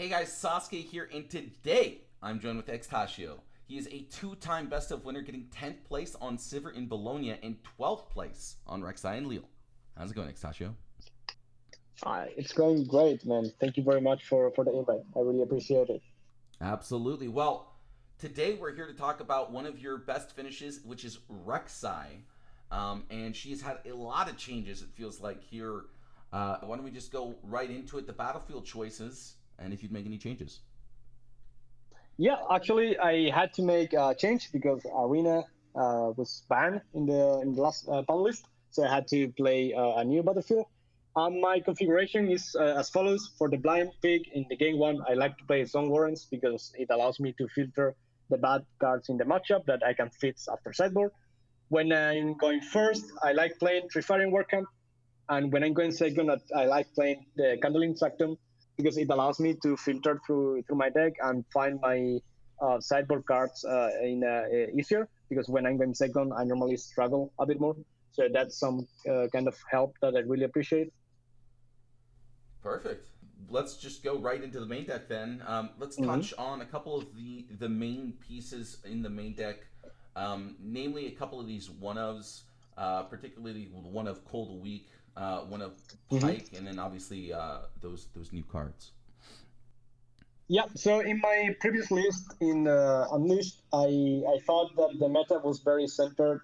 Hey guys, Sasuke here, and today I'm joined with Extasio. He is a two-time best of winner, getting 10th place on Sivir in Bologna and 12th place on Rek'Sai and Lille. How's it going, Extasio? It's going great, man. Thank you very much for the invite. I really appreciate it. Absolutely. Well, today we're here to talk about one of your best finishes, which is Rek'Sai. And she's had a lot of changes, it feels like, here. Why don't we just go right into it? The battlefield choices, and if you'd make any changes. Yeah, actually, I had to make a change because Arena was banned in the last ban list, so I had to play a new battlefield. My configuration is as follows: for the blind pick in the game one, I like to play Zone Warrants because it allows me to filter the bad cards in the matchup that I can fix after sideboard. When I'm going first, I like playing Trifarian Warcamp. And when I'm going second, I like playing the Candling Sanctum because it allows me to filter through my deck and find my sideboard cards easier. Because when I'm going second, I normally struggle a bit more. So that's some kind of help that I really appreciate. Perfect. Let's just go right into the main deck then. Let's Hmm. touch on a couple of the main pieces in the main deck, namely a couple of these one ofs, particularly one of Cold Week, one of Hmm. Pike, and then obviously those new cards. Yeah, so in my previous list in Unleashed, I thought that the meta was very centered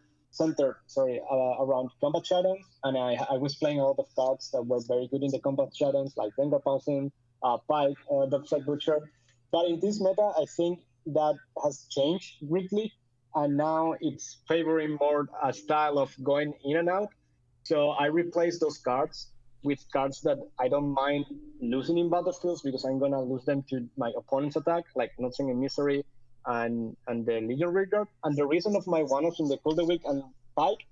around combat shadows, and I was playing a lot of cards that were very good in the combat shadows, like Vengar Pouncing, Pike, Darkside Butcher. But in this meta, I think that has changed greatly, and now it's favoring more a style of going in and out. So I replaced those cards with cards that I don't mind losing in battlefields because I'm gonna lose them to my opponent's attack, like Notching and Misery and the Legion Reader. And the reason of my one-offs in the Cold Week and Pike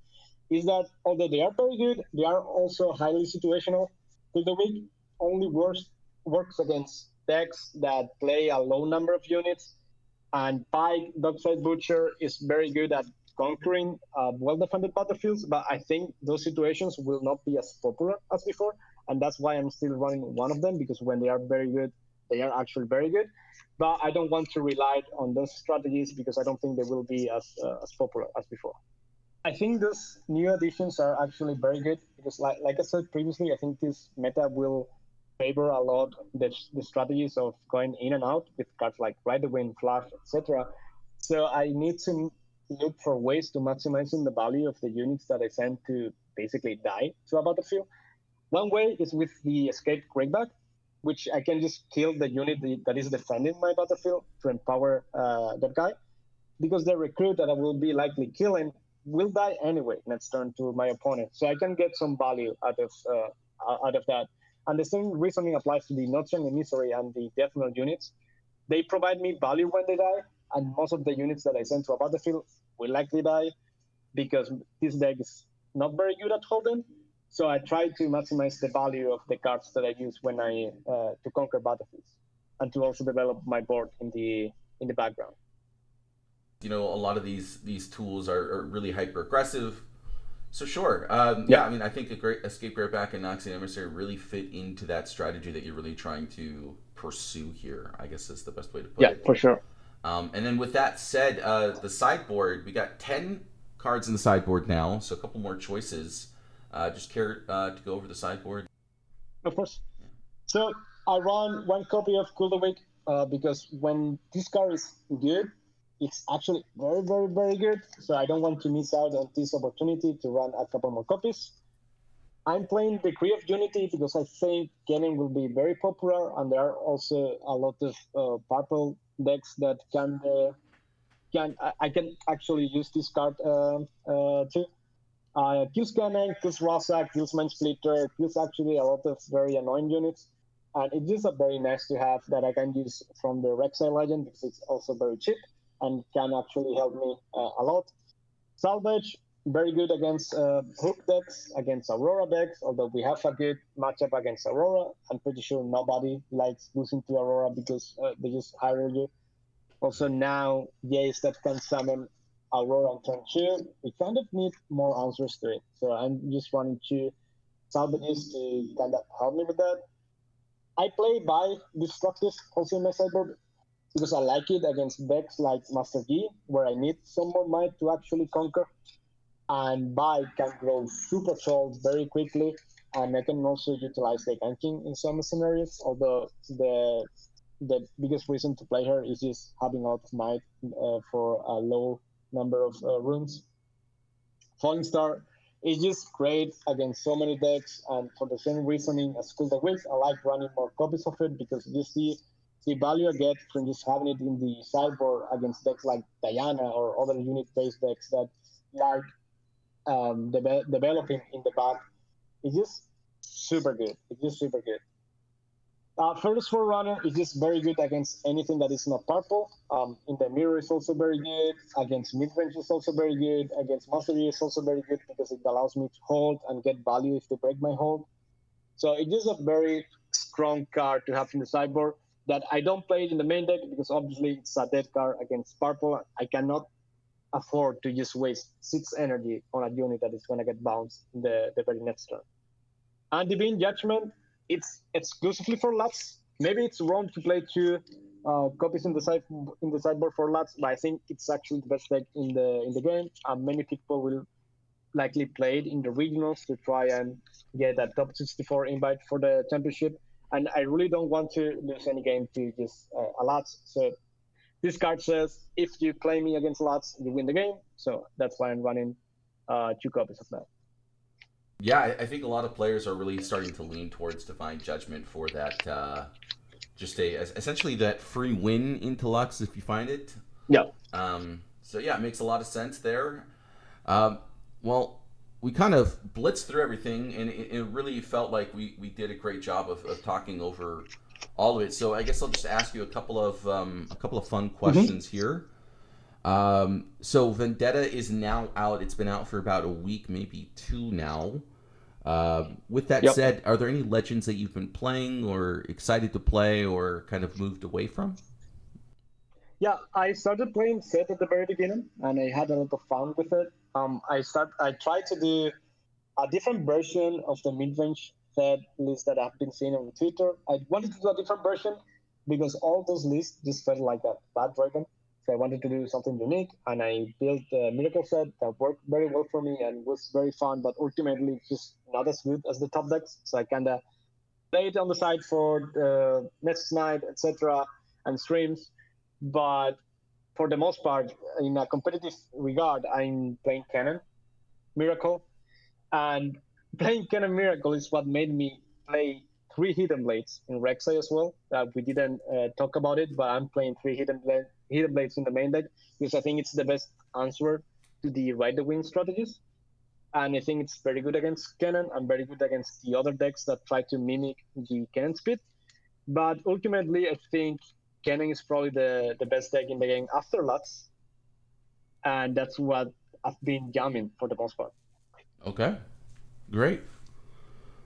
is that although they are very good, they are also highly situational. Cold Week only works against decks that play a low number of units, and Pike, Dockside Butcher, is very good at conquering well-defended battlefields, but I think those situations will not be as popular as before, and that's why I'm still running one of them because when they are very good, they are actually very good. But I don't want to rely on those strategies because I don't think they will be as popular as before. I think those new additions are actually very good because, like I said previously, I think this meta will favor a lot the strategies of going in and out with cards like Ride the Wind, Flash, etc. So I need to look for ways to maximizing the value of the units that I send to basically die to a battlefield. One way is with the Escape Greatback, which I can just kill the unit that is defending my battlefield to empower that guy because the recruit that I will be likely killing will die anyway next turn to my opponent. So I can get some value out of that. And the same reasoning applies to the Notch and Emissary and the Death Knell units. They provide me value when they die, and most of the units that I send to a battlefield will likely die because this deck is not very good at holding. So I try to maximize the value of the cards that I use when I to conquer battlefields, and to also develop my board in the background. A lot of these tools are really hyper aggressive. So sure, Yeah, yeah. I mean, I think a great escape right back and Noxian Emissary really fit into that strategy that you're really trying to pursue here. I guess is the best way to put yeah, it. for sure. And then with that said, the sideboard, we got 10 cards in the sideboard now, so a couple more choices. Just care to go over the sideboard. Of course. So I run one copy of Cool the Week because when this card is good, it's actually very, very, very good. So I don't want to miss out on this opportunity to run a couple more copies. I'm playing Decree of Unity because I think Kennen will be very popular, and there are also a lot of purple decks that I can actually use this card too. Kills Cannon, kills Rasa, kills Mind Splitter, kills actually a lot of very annoying units. And it's just a very nice to have that I can use from the Rek'Sai Legend because it's also very cheap and can actually help me a lot. Salvage, very good against hook decks, against Aurora decks, although we have a good matchup against Aurora. I'm pretty sure nobody likes losing to Aurora because they just hire you. Also now, Jace that can summon Aurora on turn 2, we kind of need more answers to it. So I'm just wanting to salvages to kind of help me with that. I play by Destructive also in my sideboard because I like it against decks like Master Yi, where I need some more might to actually conquer. And Bite can grow super tall very quickly, and I can also utilize the ganking in some scenarios. Although the biggest reason to play her is just having a lot of might for a low number of runes. Falling Star is just great against so many decks, and for the same reasoning as School of Wits, I like running more copies of it because you see the value I get from just having it in the sideboard against decks like Diana or other unit-based decks that like developing in the back is just super good. It's just super good. First Forerunner is just very good against anything that is not purple. In the mirror is also very good. Against midrange is also very good. Against mastery is also very good because it allows me to hold and get value if they break my hold. So it is a very strong card to have in the sideboard that I don't play it in the main deck because obviously it's a dead card against purple. I cannot afford to just waste 6 energy on a unit that is going to get bounced in the very next turn. And Divine Judgment, it's exclusively for Lats. Maybe it's wrong to play 2 copies in the sideboard for Lats, but I think it's actually the best deck in the game. And many people will likely play it in the regionals to try and get a top 64 invite for the championship. And I really don't want to lose any game to just a Lats. So this card says if you play me against Lats, you win the game. So that's why I'm running 2 copies of that. Yeah, I think a lot of players are really starting to lean towards Divine Judgment for that, just essentially that free win into Lux if you find it. Yeah. So yeah, it makes a lot of sense there. Well, we kind of blitzed through everything, and it really felt like we did a great job of talking over all of it. So I guess I'll just ask you a couple of fun questions here. So Vendetta is now out. It's been out for about a week, maybe 2 now. With that said, are there any legends that you've been playing or excited to play or kind of moved away from? Yeah, I started playing Set at the very beginning, and I had a lot of fun with it. I tried to do a different version of the mid-range Set list that I've been seeing on Twitter. I wanted to do a different version because all those lists just felt like a bad dragon. So I wanted to do something unique, and I built a Miracle Set that worked very well for me and was very fun, but ultimately it's just not as good as the top decks. So I kind of played on the side for the next night, etc., and streams. But for the most part, in a competitive regard, I'm playing Cannon Miracle, and playing Cannon Miracle is what made me play 3 Hidden Blades in Rek'Sai as well. We didn't talk about it, but I'm playing 3 Hidden Blades in the main deck because I think it's the best answer to the Ride the Wind strategies. And I think it's very good against Cannon and very good against the other decks that try to mimic the Cannon speed. But ultimately, I think Cannon is probably the best deck in the game after Lux. And that's what I've been jamming for the most part. Okay, great.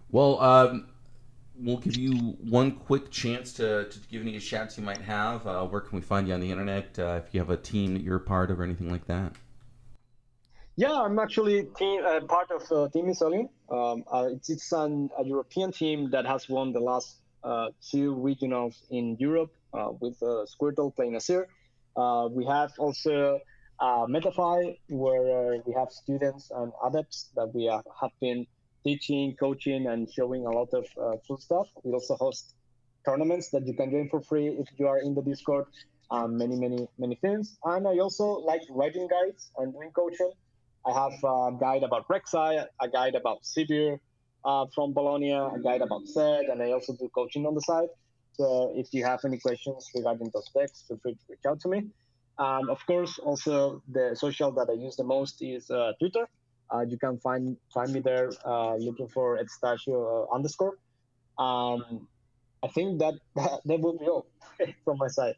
Well, we'll give you one quick chance to give any shouts you might have. Where can we find you on the internet? If you have a team that you're a part of or anything like that. Yeah, I'm actually part of Team Isolian. It's a European team that has won the last 2 regionals in Europe with Squirtle playing Azir. We have also Metafy, where we have students and adepts that we have been teaching, coaching, and showing a lot of cool stuff. We also host tournaments that you can join for free if you are in the Discord. Many things. And I also like writing guides and doing coaching. I have a guide about Rek'Sai, a guide about Sibir from Bologna, a guide about Zed, and I also do coaching on the side. So if you have any questions regarding those decks, feel free to reach out to me. Of course, also the social that I use the most is Twitter. You can find me there looking for @stashio _. I think that would be all from my side.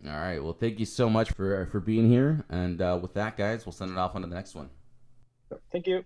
All right. Well, thank you so much for being here. And with that, guys, we'll send it off on to the next one. Thank you.